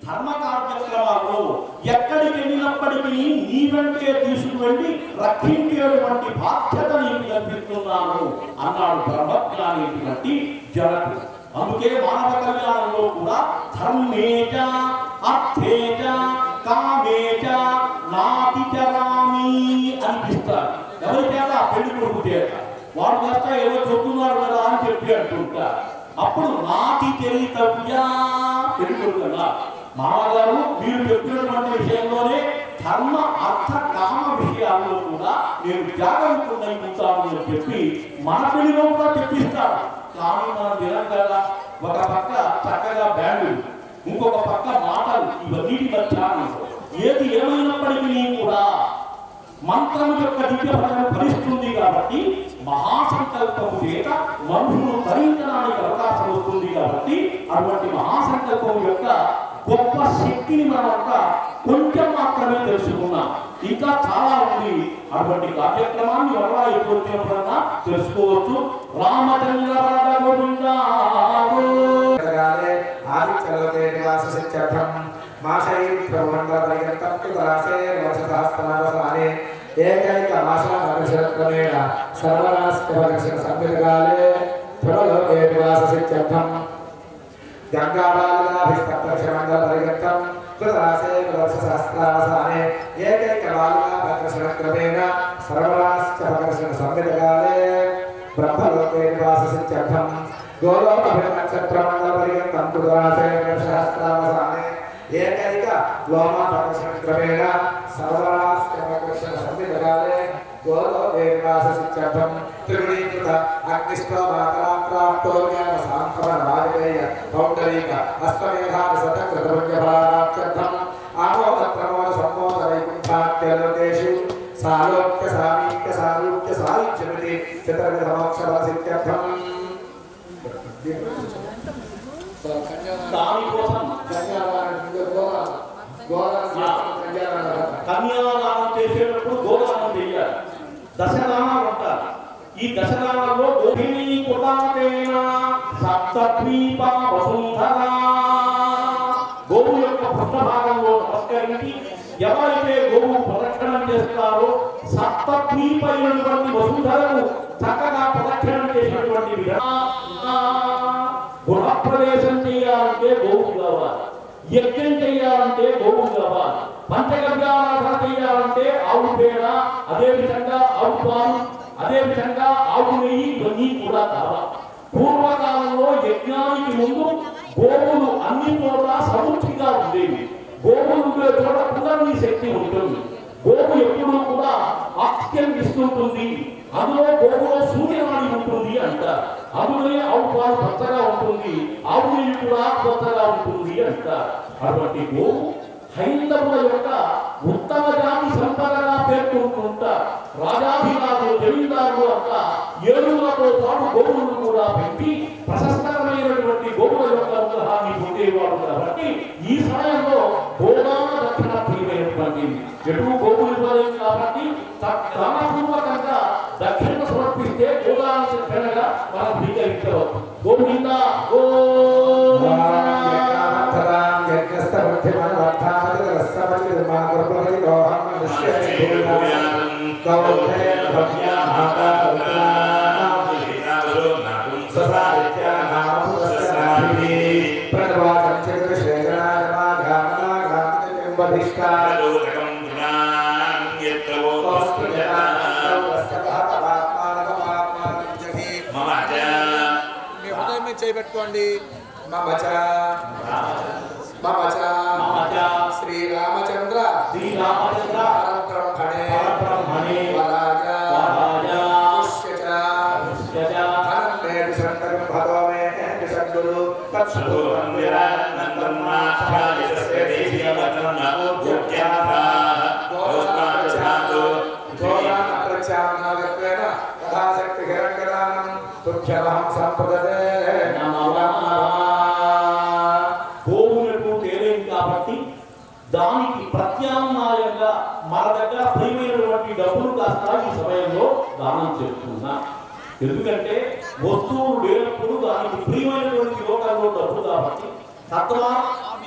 ధర్మ కార్యక్రమాల్లో ఎక్కడికి వెళ్ళినప్పటికీ నీ వెంటే తీసుకువెళ్ళి రక్షించేటువంటి బాధ్యత నీకు కల్పిస్తున్నాను అన్నాడు బ్రహ్మజ్ఞానేటువంటి జనకుడు. అందుకే మానవ కళ్యాణంలో కూడా ధర్మేజ అర్థేజ కామేజ నాతిచరామి అనిపిస్తారు. ఎవరి చేత? పెళ్లి కొడుకు చేత. వాడు కాస్త ఏదో చెప్తున్నారు కదా అని చెప్పి అంటుంటారు. అప్పుడు నాతి చరితవ్యా పెళ్లి కొడుకు కదా మామగారు మీరు చెప్పినటువంటి విషయంలోనే ధర్మ అర్థ కామ విషయాల్లో కూడా నేను జాగరూకుడై ఉంటాను అని చెప్పి మన పెళ్లిలో కూడా తెప్పిస్తారు. కానీ మన దినం కదా ఒక పక్క చక్కగా బ్యాండు, ఇంకొక పక్క మాటలు, ఇవన్నిటి మధ్య ఏది ఏమైనప్పటికీ కూడా మంత్రం యొక్క దివ్య ఫలం ఫలిస్తుంది. కాబట్టి మహాసంకల్పము చేత మనుషులు భరించడానికి అవకాశం వస్తుంది. కాబట్టి అటువంటి మహాసంకల్పం యొక్క గొప్ప శక్తిని మనం కొంచెం మాత్రమే తెలుసుకున్నాం. ఇంకా చాలా ఉంది. అటువంటి కార్యక్రమాన్ని ఎవరా ఎప్పుడైనా తెలుసుకోవచ్చు. రామచంద్ర ఏకైక భాషాక్రమేణ సర్వనాశకర్షణ సంవిధాలే ధ్రువలోకే నివాససిత్యర్థం గంగాబాలికాభిస్తప్తక్షమండలపరిగతం కృతరాసే వర్షసహస్రావసానే ఏకైక బాలికాభాకర్షణక్రమేణ సర్వనాశకర్షణ సంవిధాలే బ్రహ్మలోకే నివాససిత్యర్థం గోలోకభినక్షత్రమండలపరిగతం కృతరాసే వర్షసహస్రావసానే ఏకైక లోమాపకర్షణక్రమేణ సర్వనాశకర్షణ సంవిధాలే గోలోకేవాససిత్యర్థం త్రిగుణీకృత అగ్నిష్టోమాతరాప్రాప్తోజ్ఞాన సాంకరణ వాజపేయ పౌండరీక అస్తమేధాది శతకృతపుణ్యఫలాప్త్యర్థం ఆమోదప్రమోద సంమోద వైకుంఠాఖ్యలోకేషు సాలోక్య సామీక్య సారూక్య సాయుధ్యమితి చతుర్విధ మోక్షఫలసిత్యర్థం. కన్యాదానం చేసేటప్పుడు గోదానం చేయాలి. దశదానాలు ఉంటారు. ఈ దశదానాల్లో గోపిణీ కుటాతేన సప్తద్వీప వసుంధర గోవు యొక్క పృష్ఠభాగంలో నమస్కరించి ఎవరైతే గోవు ప్రదక్షిణం చేస్తారో సప్తద్వీపైనటువంటి వసుంధరకు చక్కగా ప్రదక్షిణం చేసినటువంటి గృహప్రవేశం చేయాలంటే గోవు కావాలి, యజ్ఞం చేయాలంటే గోవు కావాలి, పంచగవ్యారాధన చేయాలంటే ఆవు పేడ, అదే విధంగా ఆవు పాలు, అదే విధంగా ఆవు నెయ్యి, ఇవన్నీ కూడా కావాలి. పూర్వకాలంలో యజ్ఞానికి ముందు గోవులు అన్ని చోట్ల సమృద్ధిగా ఉండేవి. గోవులు చోట పునర్ని శక్తి ఉంటుంది. గోవు ఎప్పుడూ కూడా ఆక్సిజన్ ఇస్తుంటుంది. అందులో గోవులో సూర్యనాడి ఉంటుంది అంటారు. అందులోనే ఆవు పాలు కొత్తగా ఉంటుంది, ఆవు నెయ్యి కూడా కొత్తగా ఉంటుంది అంటారు. అటువంటి గోవు హైందవుల యొక్క ఉత్తమ జాతి సంపదగా పేర్కొంటుంటారు. రాజాధికారులు, జమీందారులు అంతా ఏనుగులతో పాటు గోవులను కూడా పెట్టి ప్రశస్తమైనటువంటి గోవుల యొక్క విగ్రహాన్ని పొందేవాడు. కాబట్టి ఈ సమయంలో గోదాన దక్షిణ ప్రియమైనటువంటి ఎటు గోవులు ఇవ్వలేదు. కాబట్టి క్రమపూర్వకంగా దక్షిణ సమర్పిస్తే గోదాన దక్షిణగా మనం స్వీకరించవచ్చు. గోవింద చేయబెట్టుకోండి. శ్రీరామచంద్ర పరబ్రహ్మణే గోవులకు తేలేం కాబట్టి దానికి ప్రత్యామ్నాయంగా మన దగ్గర ప్రియమైనటువంటి డబ్బులు కాస్త ఈ సమయంలో దానం చేస్తున్నా. ఎందుకంటే వస్తువులు లేనప్పుడు దానికి ప్రియమైనటువంటి లోకంలో డబ్బు కాబట్టి తద్వారా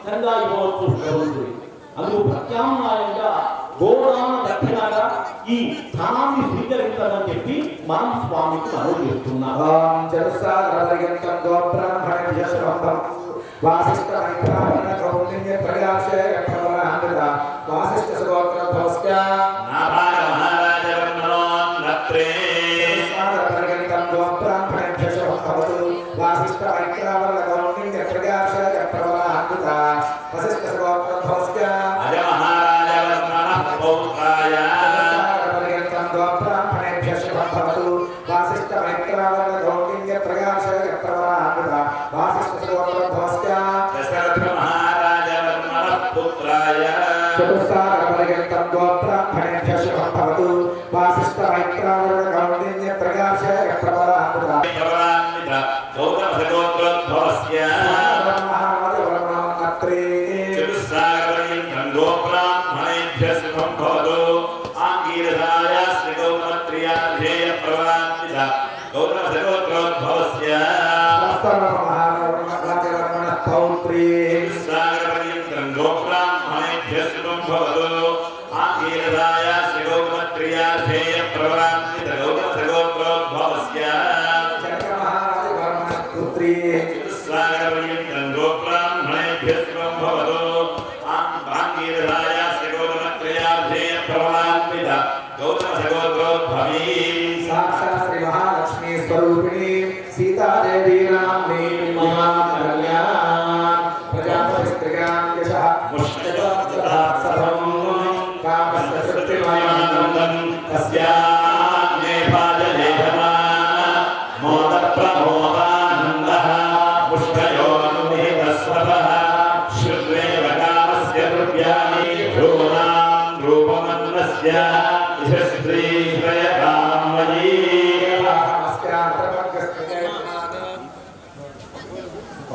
ఇష్టంగా ఇవ్వవచ్చు భగవంతుడి. అందుకు ప్రత్యామ్నాయంగా గోదాన దక్షిణగా ఈ స్థానాన్ని స్వీకరించాలని చెప్పి మనం స్వామికి మనవి చేస్తున్నాం.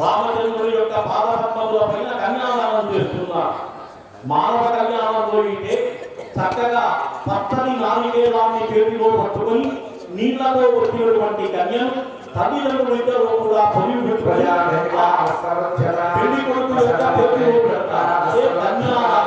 రామచంద్రుడి యొక్క పాదపద్మముల పైన కన్యాదానం చేస్తున్నారు. మానవ కళ్యాణంలో అయితే చక్కగా పచ్చని నారికేలాన్ని చేతిలో పట్టుకొని నీళ్లతో వచ్చినటువంటి కన్యను తల్లిదండ్రులు ఇద్దరు కూడా పెళ్లి కొడుకు యొక్క చేతిలో పెడతారు. అదే కన్యాదానం.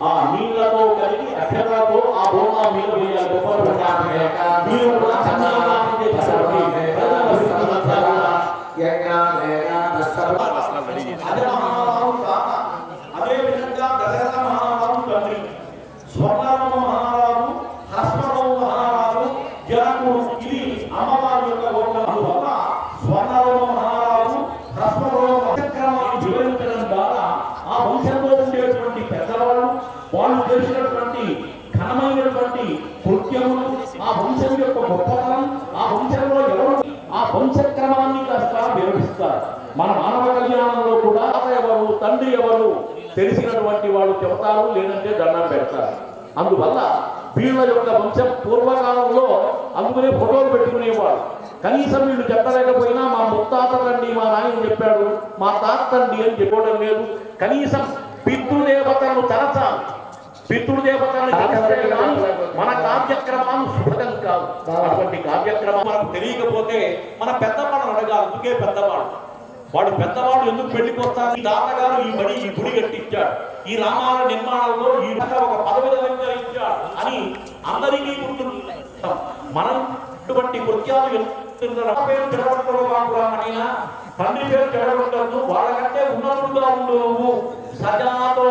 ఆ నీళ్లతో కలిగి అక్షరాలతో ఆ బోనా మీద వేయాలి. అదే విధంగా దశరథ మహారాజు తండ్రి స్వర్ణరామ మహారాజు, హస్మరామ మహారాజు, జనకుడు, ఇది అమ్మవారి యొక్క గోత్రం. అందువల్ల స్వర్ణరామ మహారాజు, హస్మరామ చక్రమాన్ని వివరించడం ద్వారా ఆ వంశంలో ఉండేటువంటి పెద్దవాళ్ళు వాళ్ళు చేసినటువంటి ఘనమైనటువంటి కృత్యములు, ఆ వంశం యొక్క గొప్పతనం, ఆ వంశంలో ఎవరు ఆ వంశక్రమాన్ని కాస్త వివరిస్తారు. మన మానవ కళ్యాణంలో కూడా ఎవరు, తండ్రి ఎవరు తెలిసినటువంటి వాళ్ళు చెబుతారు, లేదంటే దండం పెడతారు. అందువల్ల వీళ్ళ యొక్క వంశం పూర్వకాలంలో అందుకునే ఫోటోలు పెట్టుకునేవాడు. కనీసం వీళ్ళు చెప్పలేకపోయినా మా ముత్తాత తండ్రి, మా నాయన చెప్పాడు, మా తాత తండ్రి అని చెప్పుకోవడం లేదు. కనీసం పితృదేవతలను తరచాలి. పితృదేవతలను మన కార్యక్రమాలు శుభ్రం కావు. అటువంటి కార్యక్రమం మనకు తెలియకపోతే మన పెద్దవాళ్ళని అడగాలి. అందుకే పెద్దవాడు వాడు పెద్దవాడు ఎందుకు పెళ్లికొస్తారు? ఈ తాతగారు ఈ గుడి కట్టించాడు, ఈ రామాలయ నిర్మాణంలో ఈ ఒక పదవిని అలంకరించాడు అని అందరికీ గుర్తుంది. మనం ఇటువంటి కృత్యాలు పేరు చెడగొట్టడం, తండ్రి పేరు చెడగొట్టద్దు. వాళ్ళకంటే ఉన్నతుడుగా ఉండవు. సజాతో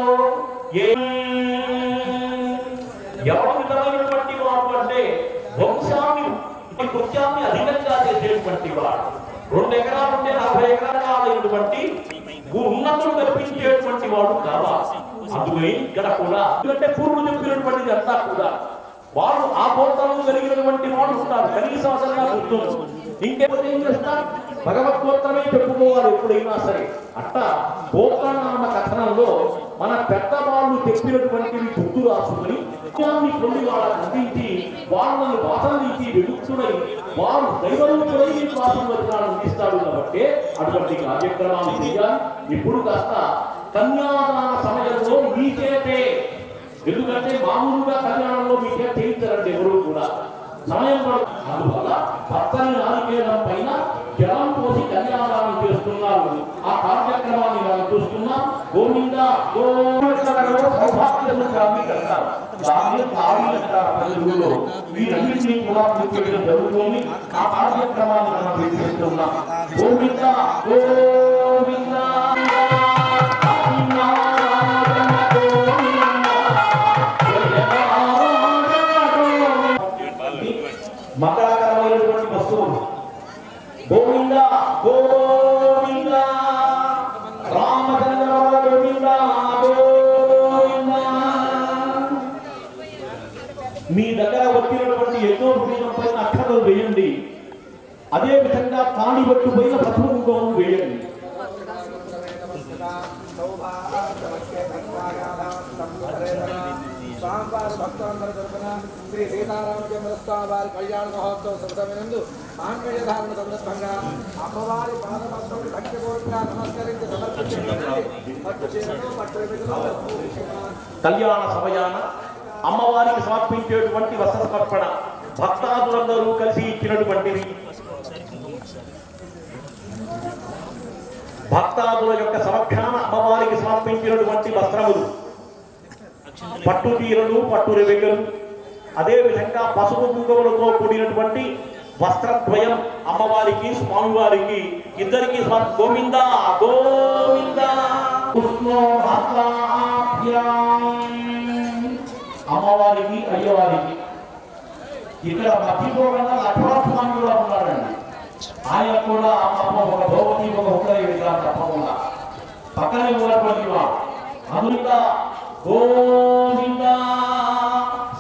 ఎవరు విధమైనటువంటి వాడు అంటే వంశాన్ని కృత్యాన్ని అధికంగా చేసేటువంటి వాడు. 2 ఎకరాలు ఉంటే 40 ఎకరాలు కాదైనటువంటి ఉన్నతులు కల్పించేటువంటి వాడు కావాలి. అందుకని ఇక్కడ కూడా ఎందుకంటే పూర్వులు చెప్పినటువంటిది అంతా కూడా వాళ్ళు ఆ గోత్రాలను కలిగినటువంటి వాళ్ళు ఉంటారు. కనీసం అసలుగా గుర్తుంది. ఇంకేమైనా ఏం చేస్తారు? భగవద్గోత్రమే చెప్పుకోవాలి ఎప్పుడైనా సరే. అట్టా గోత్రనామ కథనంలో మన పెద్దవాళ్ళు చెప్పినటువంటివి గుర్తు రాసుకుని పొంది వాళ్ళని అందించి వాళ్ళని వాసనలించి విముక్తుడై వారు దైవరూపమై మీకు ఆశీర్వచనాలు అందిస్తాడు కాబట్టి అటువంటి కార్యక్రమాలు చేయాలి. ఇప్పుడు కాస్త కన్యాదాన సమయంలో మీ చేతే, ఎందుకంటే మామూలుగా కళ్యాణంలో మీ చేత చేయించారండి ఎవరు కూడా సమయం పడుతుంది. అందువల్ల పచ్చని నారికేళం పైన జలం పోసి కన్యాదానం చేస్తున్నారు. ఆ కార్యక్రమాన్ని మనం చూస్తున్నాం. గోవింద వీరన్నింటినీ కూడా పూర్తిగా జరుగుతుంది. ఆ కార్యక్రమాన్ని మనం వీక్షిస్తున్నాం. గోవింద గోవింద మంగళకరమైనటువంటి వస్తువులు. గోవింద గోవింద రామచంద్ర గోవింద గోవింద. మీ దగ్గర వచ్చినటువంటి ఎన్నో భూమిల పైన అక్షరాలు వేయండి. అదే విధంగా కాణి పట్టు పైన పసుపు వేయండి. స్వామివారి భక్తులందరి తరపున శ్రీ సీతారామచంద్ర స్వామి వారి కళ్యాణ మహోత్సవ సందర్భంగా మాంగళ్య ధారణ సందర్భంగా అమ్మవారి పాదపద్మం భక్తిపూర్వకంగా నమస్కరించి కళ్యాణ సమయాన అమ్మవారికి సమర్పించేటువంటి వస్త్ర సమర్పణ భక్తాదులందరూ కలిసి ఇచ్చినటువంటిది. భక్తాదుల యొక్క సమక్షాన అమ్మవారికి సమర్పించినటువంటి వస్త్రములు, పట్టు తీరలు, పట్టు రెవెగలు, అదేవిధంగా పసుపు కుంకుమలతో కూడినటువంటి వస్త్రద్వయం అమ్మవారికి స్వామివారికి ఇద్దరికి గోవింద గోవింద. అమ్మవారికి అయ్యవారికి ఇక్కడ మధ్యభోగంగా లక్ష్మణస్వామి కూడా ఉన్నారండి. ఆయన కూడా ఒక భగవతి ఒక హృదయ విగ్రహం తప్పకుండా పక్కనే ఉన్నటువంటి వాడు. అందుక గోవింద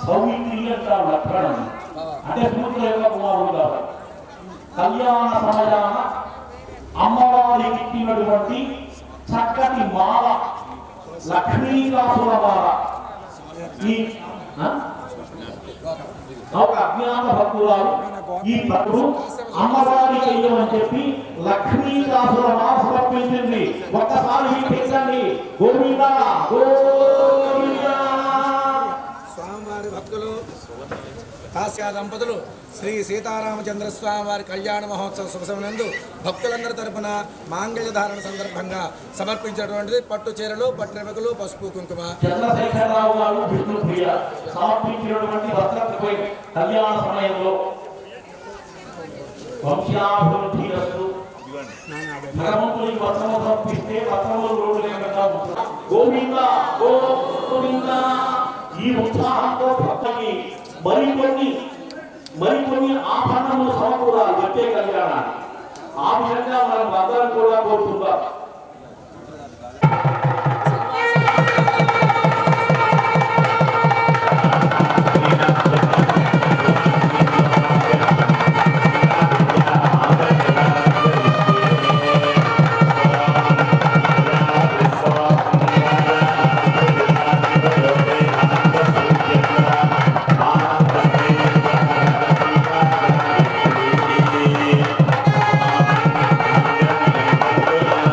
సౌమిత్రి అంటారు లక్షణం, అంటే సూత్ర యొక్క కుమారుడు కాబట్టి. కళ్యాణ సమయాన అమ్మవారికి ఇచ్చినటువంటి చక్కటి మాల, లక్ష్మీకాసుల మాల. ఈ ఒక అజ్ఞాన భక్తురాలు ఈ భక్తుడు అమ్మవారి చెయ్యమని చెప్పి లక్ష్మీకాసుల మాల సమర్పించింది. ఒక్కసారి పెట్టండి గోవింద గోవింద. స్వామివారి భక్తులు కాశ్యా దంపతులు శ్రీ సీతారామచంద్ర స్వామి వారి కళ్యాణ మహోత్సవ శుభసమనందు భక్తులందరి తరపున మాంగళ్య ధారణ సందర్భంగా సమర్పించినటువంటిది పట్టు చీరలు, పట్టెమకలు, పసుపు కుంకుమ. చంద్రశేఖరరావు గారు విష్ణుప్రియ సమర్పించినటువంటి వస్త్రపై కళ్యాణ సమయంలో వంశాభివృద్ధి అస్తు. భగవంతునికి వస్త్రము సమర్పిస్తే వస్త్రములు రోడ్డు లేకుండా గోవింద గోవింద. ఈ ఉత్సాహంతో భక్తులకి మరికొన్ని ఆభరణములు సమకూరాలి వచ్చే కళ్యాణాన్ని. ఆ విధంగా మనం అందరం కూడా కోరుకుందాం.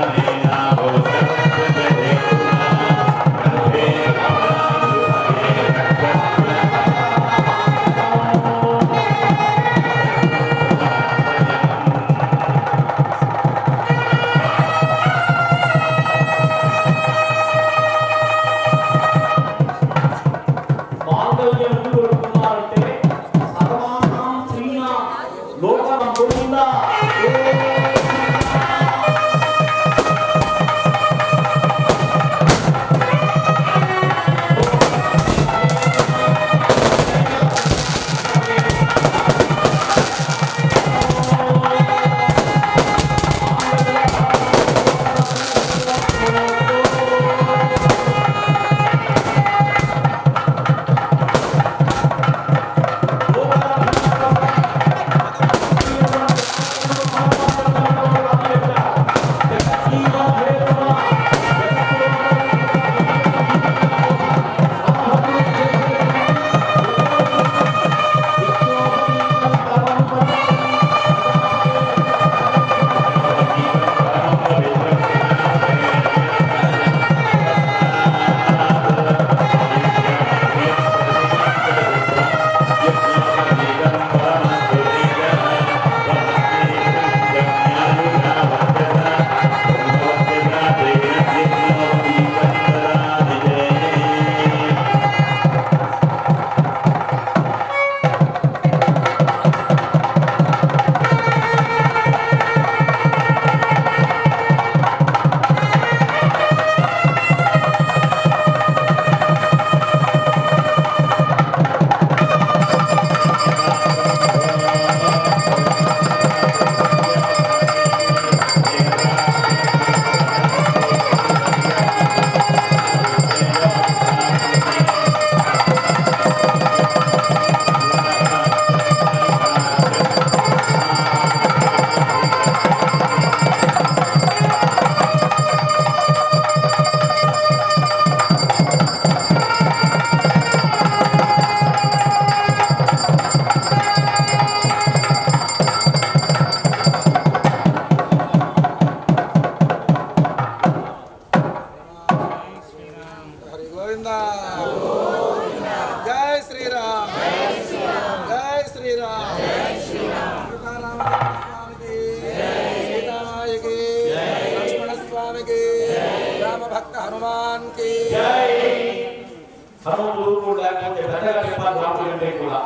Yeah. భక్త హనుమాన్ కి జై. హనుమంతుడు కూడా లేకపోతే పెద్దగా చెప్పాలి రాముడి కంటే కూడా.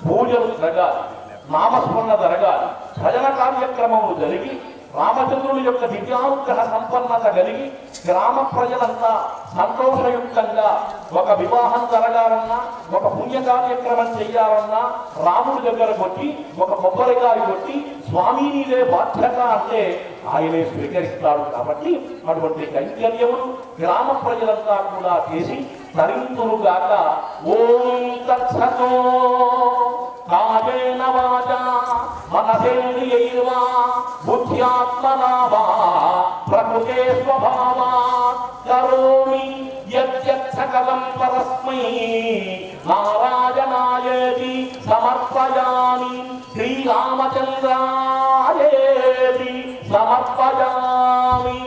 పూజలు జరగాలి, నామస్మరణ జరగాలి, భజన కార్యక్రమములు జరిగి రామచంద్రుని యొక్క దివ్యానుగ్రహ సంపన్నత కలిగి గ్రామ ప్రజలంతా సంతోషయుక్తంగా ఒక వివాహం జరగాలన్నా, ఒక పుణ్య కార్యక్రమం చెయ్యాలన్నా రాముడి దగ్గరకు వచ్చి ఒక కొబ్బరికాయ కొట్టి స్వామి నీదే బాధ్యత అంటే ఆయనే స్వీకరిస్తాడు. కాబట్టి అటువంటి కైంకర్యములు గ్రామ ప్రజలంతా కూడా చేసి తరింతులుగాక. ఓం తత్సతో కాయేన వాచా మనసేంద్రియైర్వా బుద్ధ్యాత్మనా వా ప్రకృతే స్వభావాత్ కరోమి యద్యత్ సకలం పరస్మై నారాయణాయేతి సమర్పయామి శ్రీరామచంద్రాయేతి సమర్పయామి.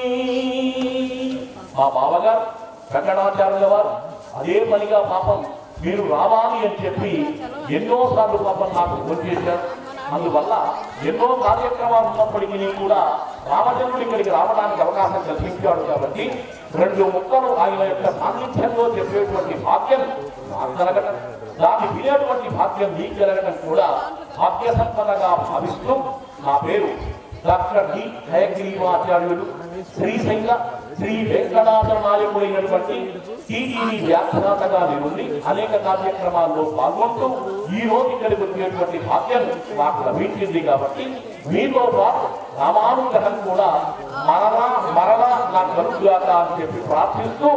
మా బావగారు వెంకటాచార్యుల వారు అదే పనిగా పాపం మీరు రావాలి అని చెప్పి ఎన్నోసార్లు పాపం నాకు ఫోన్ చేశారు. అందువల్ల ఎన్నో కార్యక్రమాలు ఉన్నప్పటికీ కూడా రామచంద్రుడు ఇక్కడికి రావడానికి అవకాశం కల్పించాడు. కాబట్టి 2 ముక్కలు ఆయన యొక్క సాన్నిధ్యంలో చెప్పేటువంటి భాగ్యం నాకు కలగటం, దాన్ని వినేటువంటి భాగ్యం మీకు కలగటం కూడా భాగ్య సంపదగా భావిస్తూ నా పేరు డాక్టర్ డి హయగ్రీవాచార్యులు శ్రీశైల శ్రీ వెంకటాచల నాయకుడైనటువంటి టీటీవీ వ్యాఖ్యాతగా నుండి అనేక కార్యక్రమాల్లో పాల్గొంటూ ఈ రోజు ఇక్కడికి వచ్చేటువంటి భాగ్యం మాకు లభించింది. కాబట్టి మీతో పాటు రామానుగ్రహం కూడా మరలా నాకు కలుగుగాక అని చెప్పి ప్రార్థిస్తూ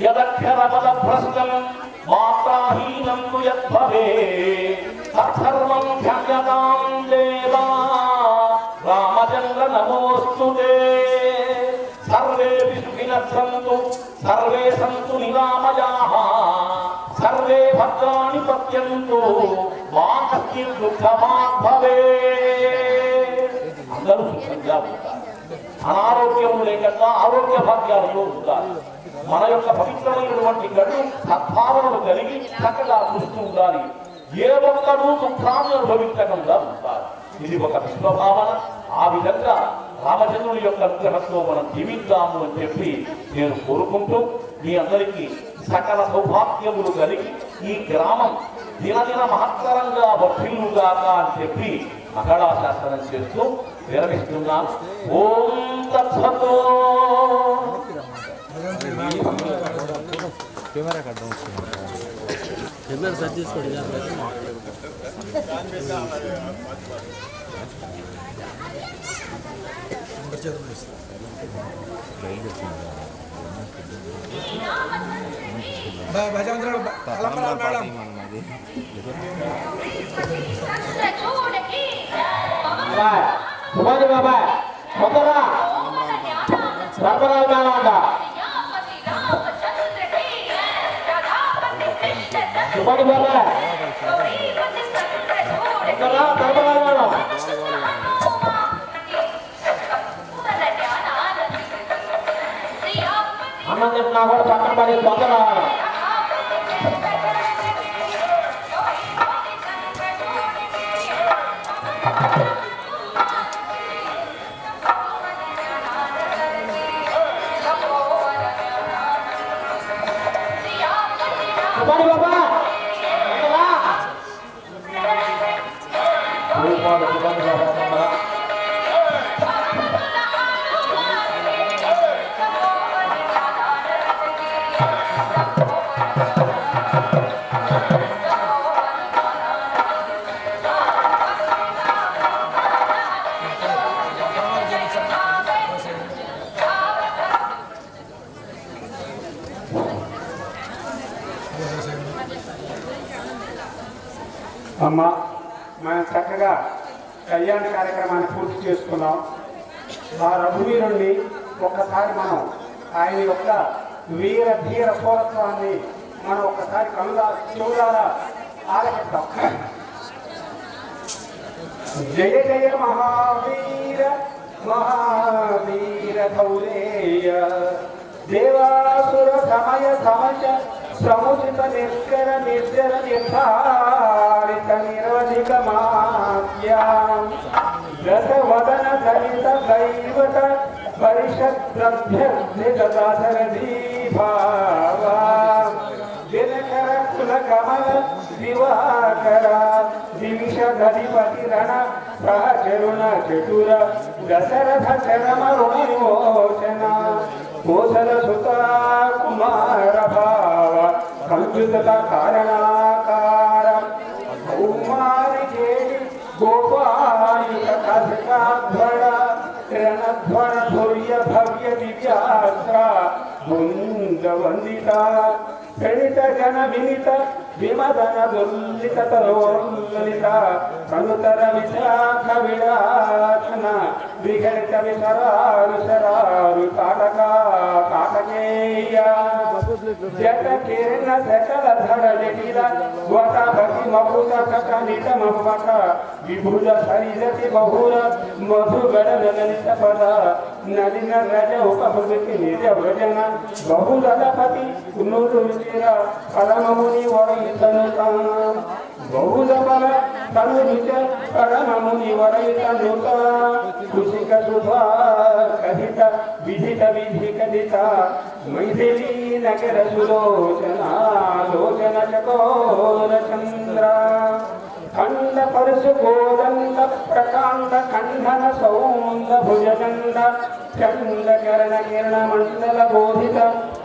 యదక్షరపద భ్రష్టం మాత్రాహీనం యద్భవే తత్సర్వం క్షమ్యతాం దేవా రామచంద్ర నమోస్తుతే. సర్వే సుఖినః సంతు సర్వే సంతు నిరామయాః సర్వే భద్రాణి పశ్యంతు మా కశ్చిత్ దుఃఖమాత్ భవేత్. అందరూ సుఖంగా ఉంటారు, అనారోగ్యం లేకుండా ఆరోగ్య భాగ్యాలతో ఉంటారు. మన యొక్క పవిత్రమైనటువంటి గడు సద్భావనలు కలిగి చక్కగా చూస్తూ ఉండాలి. ఏ ఒక్కరూ దుఃఖాన్ని అనుభవించకుండా ఉంటారు. ఇది ఒక విశ్వభావన. ఆ విధంగా రామచంద్రుని యొక్క అనుగ్రహంతో మనం జీవిద్దాము అని చెప్పి నేను కోరుకుంటూ మీ అందరికీ సకల సౌభాగ్యములు కలిగి ఈ గ్రామం దినదిన మహత్తరంగా వర్ధిల్లుగాక అని చెప్పి మంగళాశాసనం చేస్తూ విరమిస్తున్నాను. ఓం తత్సతో. కెమెరా కట్టడం కెమెరా సెట్ చేసుకోండి. సుమారి బాబాయ్ మొదరా సర్వరాజు మేళ సుమారి బాబాయ్ మొదరా సర్వరాజు మేళ అన్నం చెప్పినా కూడా పక్కన పడి తొందర అమ్మ మనం చక్కగా కళ్యాణ కార్యక్రమాన్ని పూర్తి చేసుకున్నాం. ఆ రఘువీరుణ్ణి ఒక్కసారి మనం ఆయన యొక్క వీర ధీర పౌరత్వాన్ని మనం ఒక్కసారి చెవులారా ఆలకిద్దాం. జయ జయ మహావీర మహావీర ధౌరేయ దేవాసుర సమయ సమయ సముచిత నిర్జర నిర్జర నిర్ధారిత నిరవధిక మాత్యాం రసవదన దళిత దైవత పరిషద్రభ్యర్థితాధరధీభావా దినకర కుల కమల దివాకరా దశరథధిపతి రణ సహచరుణ చతుర దశరథ చరమ రుణ విమోచన కోసల సుత కుమార భావ సంయుత కారణాకార కౌమారి చేరి గోపాలిక కథకాధ్వర రణధ్వర ధుర్య భవ్య దివ్యాస్త్ర బృంద వందిత ప్రణిత జన వినిత విమదన దుర్లిత తరోల్లిత కనుతర విశాఖ విడాచన విఘటిత విసరారు శరారు కాటక కాటకేయ జట కిరణ సకల ధర జటిల వట భక్తి మపుత కట నిత మపక విభుజ సరిజతి బహుర మధు గడ నలిత పద నలిన రజ ఉపభృతి నిజ వ్రజన బహుదలపతి ఉన్నురు చిర పరమముని వరయితను బహుద బల తను నిజ పరమముని వరయితను కుశిక శుభా కథిత విధిత విధి కథిత మైథిలీ నగర సులోచన లోచన చకోర చంద్ర ఖండ పరశు కోదండ ప్రకాండ ఖండన సౌంద భుజగండ చండ కరణ కిరణ మండల బోధిత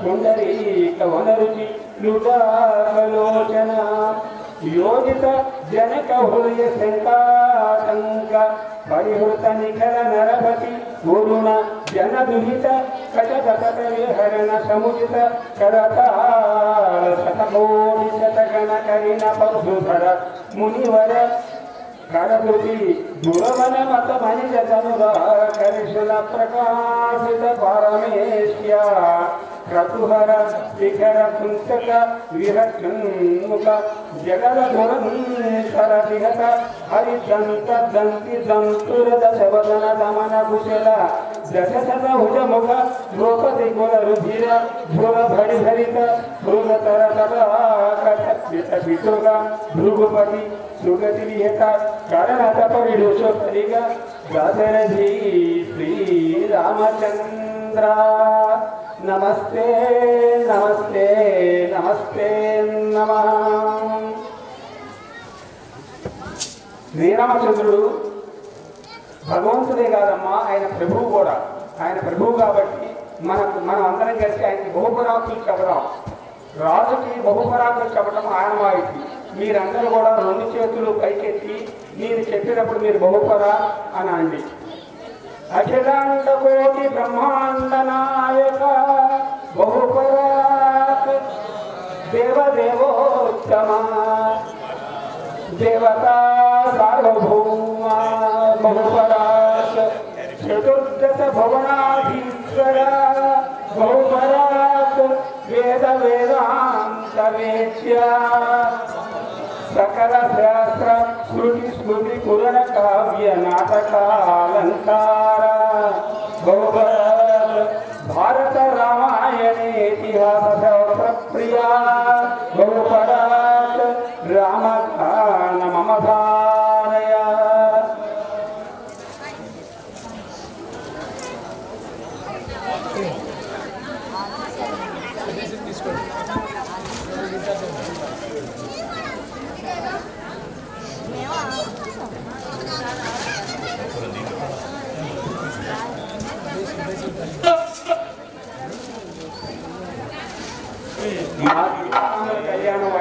పుండరీక వనరుచి లుటాలోచన యోజిత జనక హృదయ శంకాశంక పరిహృత నిఖర నరపతి గురుణ జన దుహిత కటకట విహరణ సముచిత కరతాళ శతకోటి శతగణ కరిణ పశుధర మునివర కరకృతి దురవన మత మనిష తనురా కరిశుల ప్రకాశిత పరమేశ్య క్రతుహర శిఖర కుంచక విరక్షన్ముఖ జగద ధురంధర విహత హరిదంత దంతి దంతుర దశవదన దమన కుశల దశశత భుజ ముఖ ద్రౌపది కుల రుధిర ధ్రువ భడి హరిత భృగతర కథిత పితుగ భృగుపతి సుగతి విహత కరణత పరిడుషోత్తరిగ దశరథి శ్రీరామచంద్ర నమస్తే నమస్తే నమస్తే నమః. శ్రీరామచంద్రుడు భగవంతుడే కాదమ్మా, ఆయన ప్రభువు కూడా. ఆయన ప్రభువు కాబట్టి మనం అందరం కలిసి ఆయనకి బహుపరాకులు చెప్పడం, రాజుకి బహుపరాకులు చెప్పడం ఆనవాయితీ. మీరందరూ కూడా 2 చేతులు పైకెత్తి నేను చెప్పినప్పుడు మీరు బహుపరా అని అండి. అఖిలాండ కోటి బ్రహ్మాండ నాయక బహుపరాక్ దేవదేవోత్తమ దేవతా సార్వభౌమ బహుపరాక్ చతుర్దశ భువనాధీశ్వర బహుపరాక్ వేద వేదాంత వేద్య సకల శాస్త్ర స్మృతి స్మృతి పురాణ కావ్య నాటకాలంకార బహుపరాక్ భారత రామాయణే ఇతిహాస శాస్త్ర ప్రియా బహుపరాక్ రామధాన మమధానయ. కళ్యాణం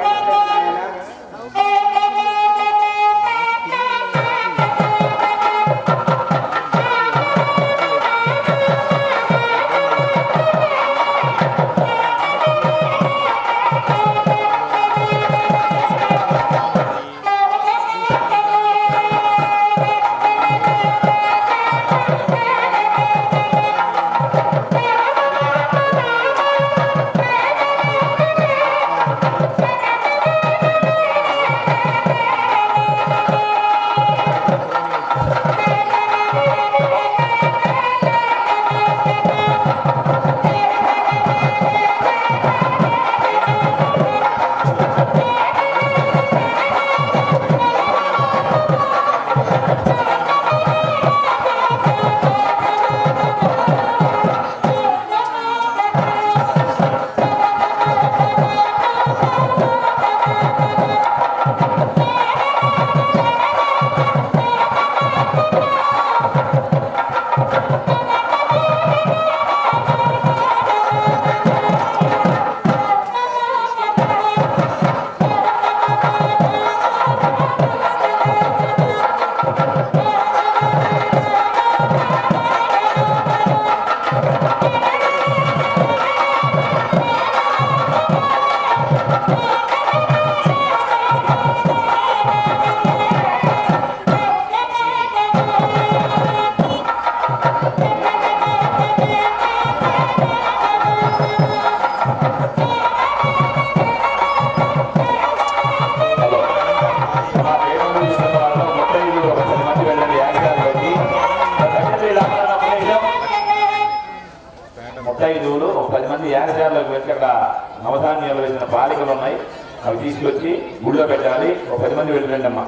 నవధాన్యాలు వేసిన బాలికలు ఉన్నాయి, అవి తీసుకొచ్చి గుడిలో పెట్టాలి. ఒక 10 మంది వెళ్ళండి అమ్మా.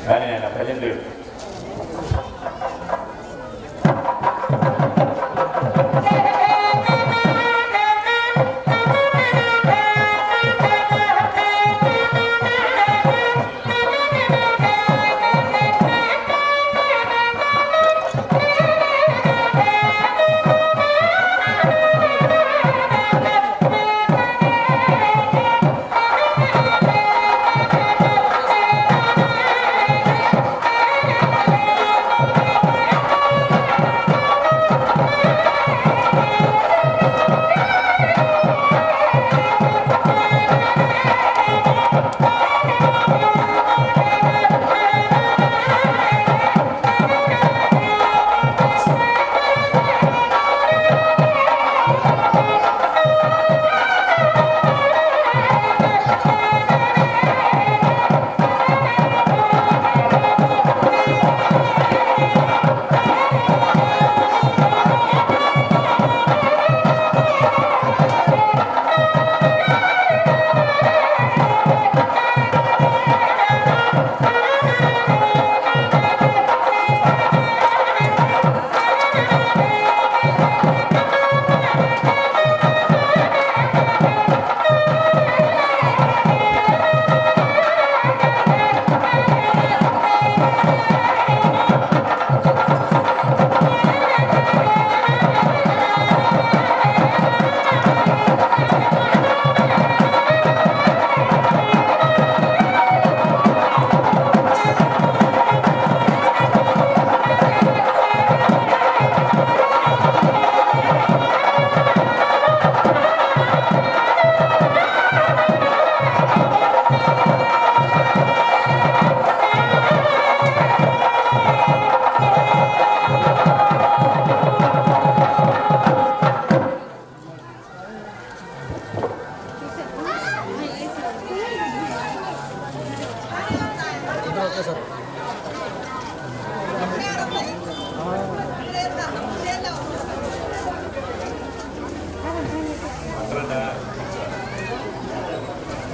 కానీ ఆయన ప్రజెంట్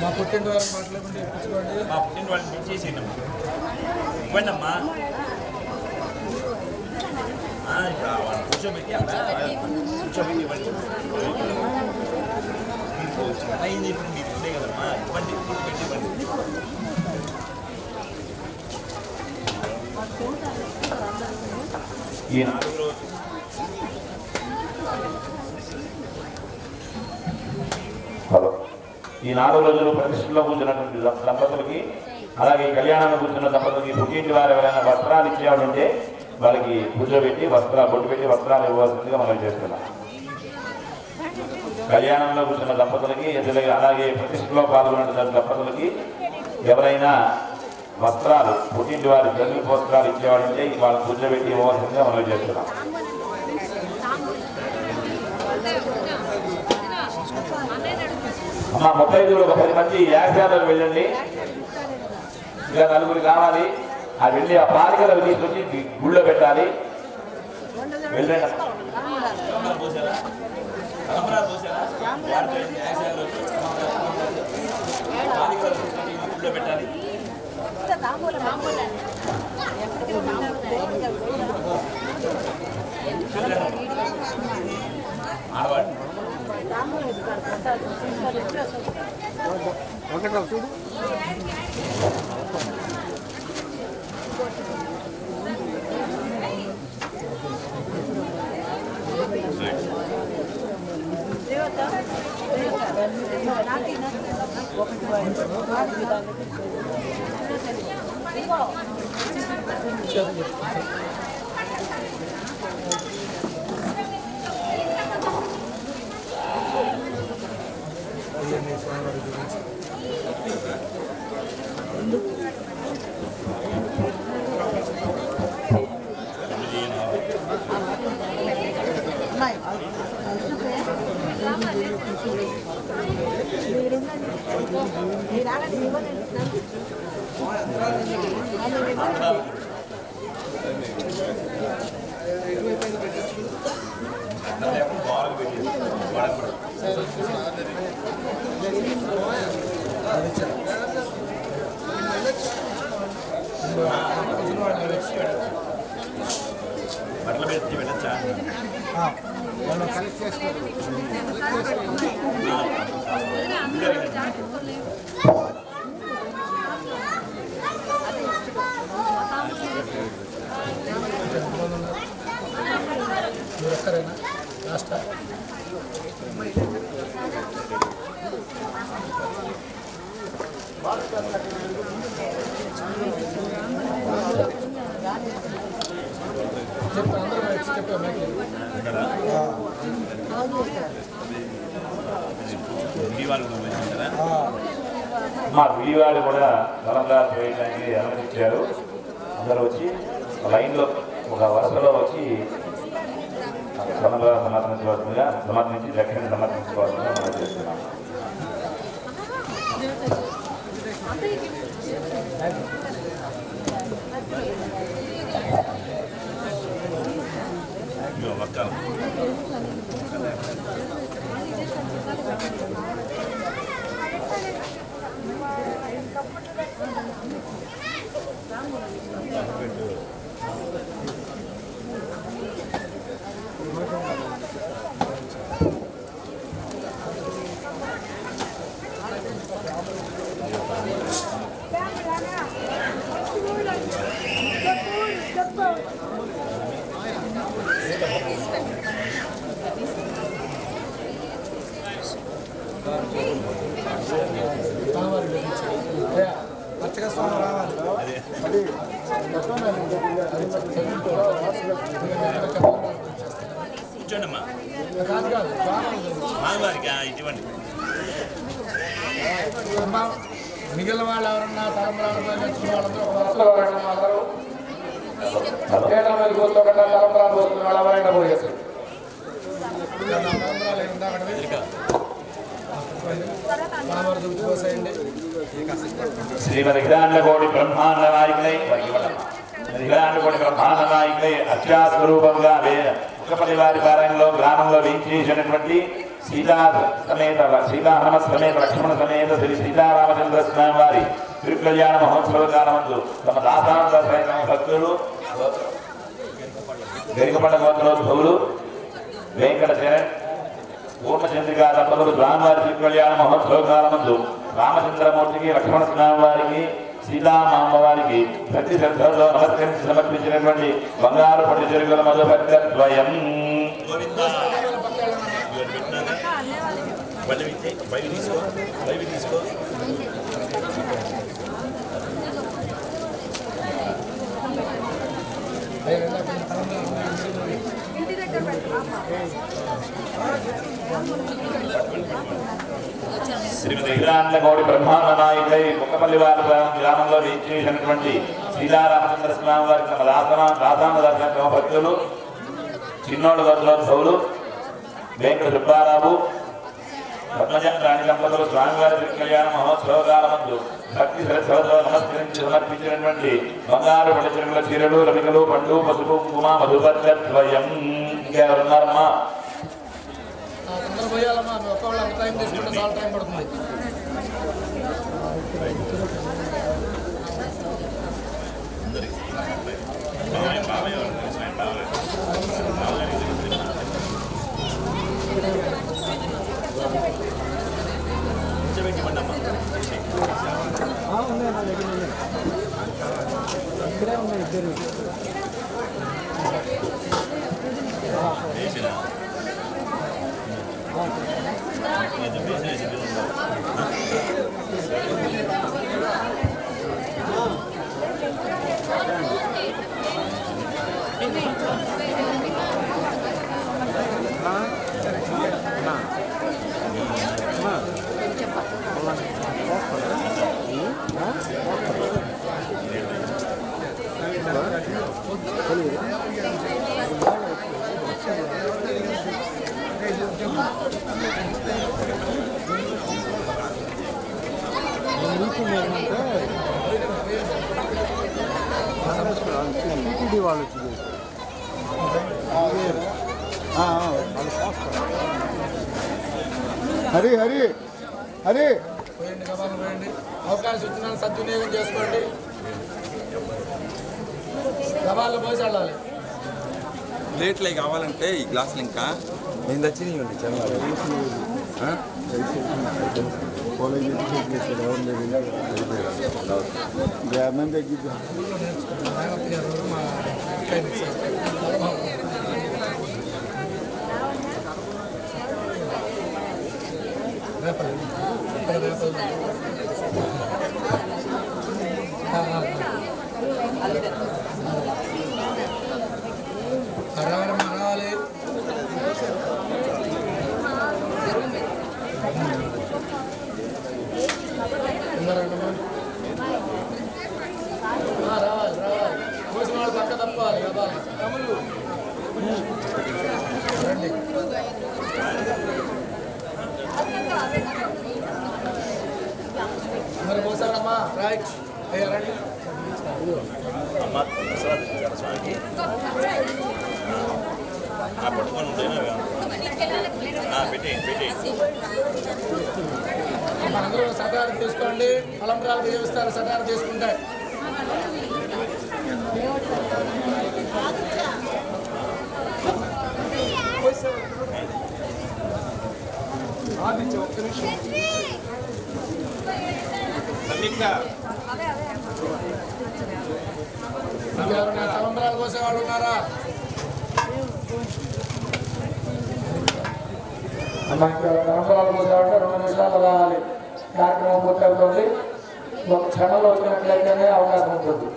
మా పుట్టింటి వాళ్ళని మాట్లాడుకుంటే ఇప్పించుకోండి. మా పుట్టింటి వాళ్ళని పిలిచేసేయండి ఇవ్వండి అమ్మా. ఇప్పుడు కూర్చోబెట్టి కూర్చోబెట్టి ఇవ్వండి. అయింది ఇప్పుడు మీరు ఇప్పుడే కదమ్మా, ఇవ్వండి కూర్చోబెట్టి ఇవ్వండి. ఈ 4 రోజులు ఈ 4 రోజులు ప్రతిష్టలో కూర్చున్నటువంటి దంపతులకి, అలాగే కళ్యాణంలో కూర్చున్న దంపతులకి పుట్టింటి వారు ఎవరైనా వస్త్రాలు ఇచ్చేవాడు ఉంటే వాళ్ళకి కూర్చోబెట్టి వస్త్రాలు బొట్టు పెట్టి వస్త్రాలు ఇవ్వాల్సిందిగా మనం చేస్తున్నాం. కళ్యాణంలో కూర్చున్న దంపతులకి ఎదురుగా, అలాగే ప్రతిష్టలో పాల్గొన్న దంపతులకి ఎవరైనా వస్త్రాలు పుట్టింటి వారి జల్లి వస్త్రాలు ఇచ్చేవాడు ఉంటే వాళ్ళని కూర్చోబెట్టి ఇవ్వాల్సిందిగా మనం చేస్తున్నాం. అమ్మ 35 ఒక 10 మంది యాగ్యాలకు వెళ్ళండి. ఇంకా 4 కావాలి. ఆ వెళ్ళి ఆ బాలికలకు తీసుకొచ్చి గుళ్ళో పెట్టాలి. వెళ్ళండి. పెట్టాలి. ఆడవాడు చూడు బట్టల మీద వెళ్ళచ్చా ఎక్కడైనా లాస్ట్ మా విడివాళ్ళు కూడా బలంగా చేయడానికి అనుమతించారు. అందరూ వచ్చి లైన్లో ఒక వరుసలో వచ్చి బలంగా సమర్పించి దక్షిణ సమర్పించుకోవాల్సిందిగా మనం చేస్తున్నాం. అర్చక స్వామి రావాలి. కూర్చోండమ్మా కాదు కాదు మామగారికి ఇటువంటి మిగిలిన వాళ్ళు ఎవరన్నా తలంబరాలు నేర్చుకున్న వాళ్ళందరూ ఒక వరుసలో వెళ్ళడం అందరూ పీఠం మీద కూర్చోకుండా తలంబరాలు పోస్తున్న వాళ్ళు ఎవరైనా పోయేసి తలంబరాలు ఏందా అక్కడ మామూలు దుఃఖిపోసేయండి. శ్రీమద్ హిరాండకోటి బ్రహ్మాండ నాయకులై హిరాండకోటి బ్రహ్మాండ నాయకులై అత్యాస్వరూపంగా ముఖపల్లి వారి పారాయణలో గ్రామంలో వేయించేసినటువంటి సీతా హనుమ సమేత లక్ష్మణ సమేత శ్రీ సీతారామచంద్ర స్వామి వారి తిరుకల్యాణ మహోత్సవ కాలమందు తమ దాసాంత భక్తులు గరికపండ గోత్రోద్భవులు వెంకట శరణ్ పూర్ణచంద్రికా దంపతులు స్వామివారి తిరుకల్యాణ మహోత్సవ కాలమందు రామచంద్రమూర్తికి లక్ష్మణ స్వామి వారికి సీతామాంబ వారికి భక్తి శ్రద్ధలతో నమస్కరించి సమర్పించినటువంటి బంగారు పట్టు చెరుకుల మధుభక్తద్వయం బయట తీసుకో శ్రీమతి హిరాండకోటి బ్రహ్మాండ నాయకులై ముక్కపల్లి వారి గ్రామంలో వేయించేసినటువంటి సీతారామచంద్ర స్వామి వారికి తమ దాసాన దర్శన భక్తులు చిన్నోడు గోత్రోత్సవులు వెంకట సుబ్బారావు పద్మజరాణి దంపతులు స్వామివారి తిరుకల్యాణ మహోత్సవ కాలమందు భక్తి శ్రద్ధలతో నమస్కరించి సమర్పించినటువంటి బంగారు పట్టు చెరుకుల చీరలు రవికలు పండు పసుపు కుంకుమ మధుపద్వయం. ఇంకెవరున్నారమ్మా? అందరూ పోయాలమ్మా. ఒక్కళ్ళు అంత టైం తీసుకుంటే చాలా టైం పడుతుంది. ఇక్కడే ఉన్నాయి ఇద్దరు. హరి హరి హరి పోయండి, గబాలు పోయండి. అవకాశం ఇచ్చిన సద్వినియోగం చేసుకోండి. గబాల్లో పోసి వెళ్ళాలి. ప్లేట్లు కావాలంటే ఈ గ్లాసులు ఇంకా నేను తెచ్చినాయండి రావాలి. రావాలి కూసిన వాళ్ళు పక్క తప్పాలి. రండి. మరి పోసారమ్మా. రైట్. అయ్యా రండి. అమ్మ స్వామికి పట్టుకొని ఉంటాయి పెట్టి అందరూ సటారు తీసుకోండి. అలంబరాలు బియ్యస్తారు. సటారు తీసుకుంటే తలంబరాలు కోసేవాళ్ళు ఉన్నారా? తలంబరాలు కోసేవాళ్ళు 2 నిమిషాలు రావాలి. కార్యక్రమం పూర్తవుతుంది. ఒక క్షణంలో వచ్చినట్లయితేనే అవకాశం ఉంటుంది.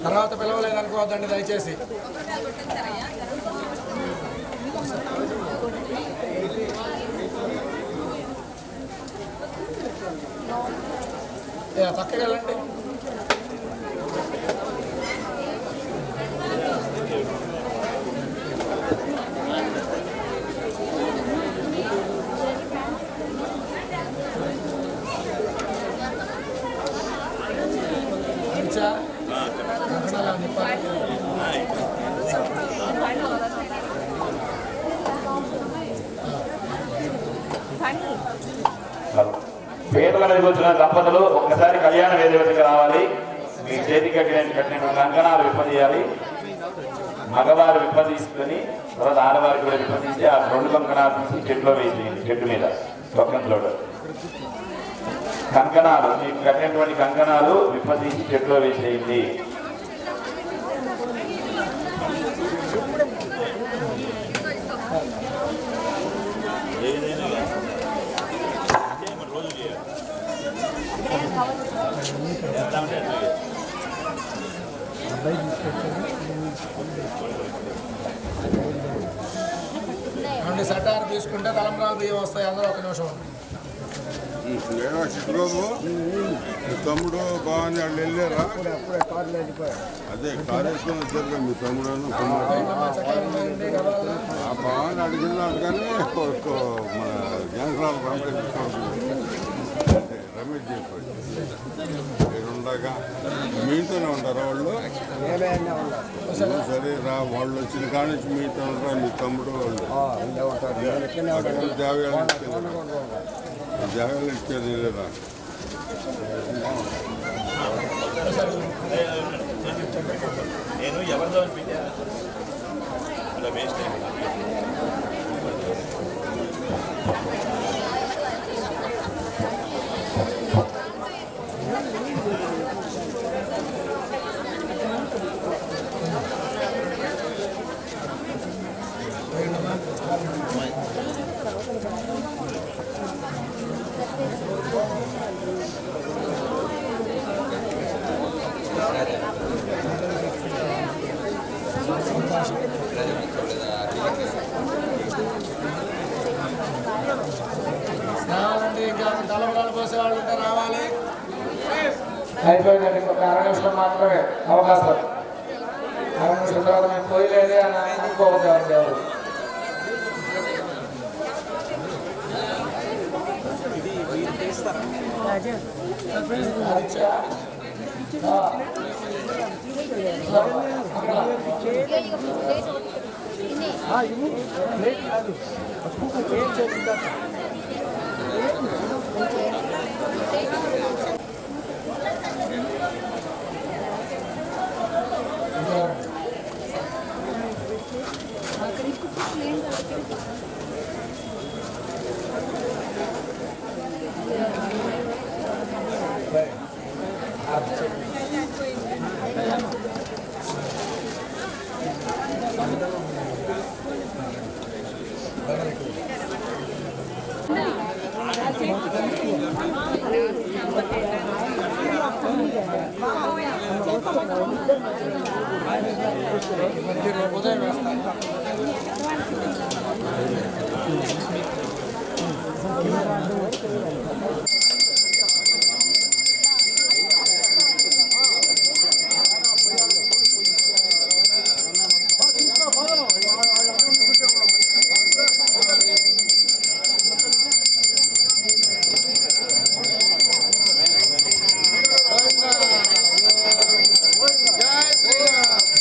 తర్వాత పిలవలేదు అనుకోవద్దండి దయచేసి. పక్కకి వెళ్ళండి. పేదల మీద వచ్చిన దంపతులు ఒక్కసారి కళ్యాణ వేదికకి రావాలి. మీ చేతికి కట్టిన కంకణాలు విప్పదీయాలి. మగవారు విప్పదీసుకొని తర్వాత ఆడవారికి కూడా విప్పదీసి ఆ 2 కంకణాలు తీసి చెట్టులో వేసేయండి. చెట్టు మీద పక్కనలో కంకణాలు మీకు కట్టినటువంటి కంకణాలు విప్పదీసి చెట్టులో వేసేయండి. అండి సటారు తీసుకుంటే తలంబరాలు బియ్యం వస్తాయి. అందరూ 1 నిమిషం. చిట్టుబాబు తమ్ముడు బాగుంది. వాళ్ళు వెళ్ళారా? అదే కారు వేసుకొని వచ్చారు మీ తమ్ముడు. బాగుంది అడిగినాడు కానీ మన జ్ఞానరావు రమేష్ చెప్పాడు. ఉండగా మీతోనే ఉంటారా వాళ్ళు? సరే రా, వాళ్ళు వచ్చిన కాడ నుంచి మీతో ఉంటారా? మీ తమ్ముడు వాళ్ళు జాగాలు ఇచ్చేది లేదా? నేను ఎవరితో అనిపించా అలా వేస్ట్ రావాలండి. ఇంకా తలంబరాలు పోసేవాళ్ళు ఉంటే రావాలి. అయిపోయిందండి. ఒక 1 నిమిషం మాత్రమే అవకాశం. 1 నిమిషం తర్వాత మేము పోయలేదే అని అనుకోవద్దు. ఎవరు జై శ్రీరామ్.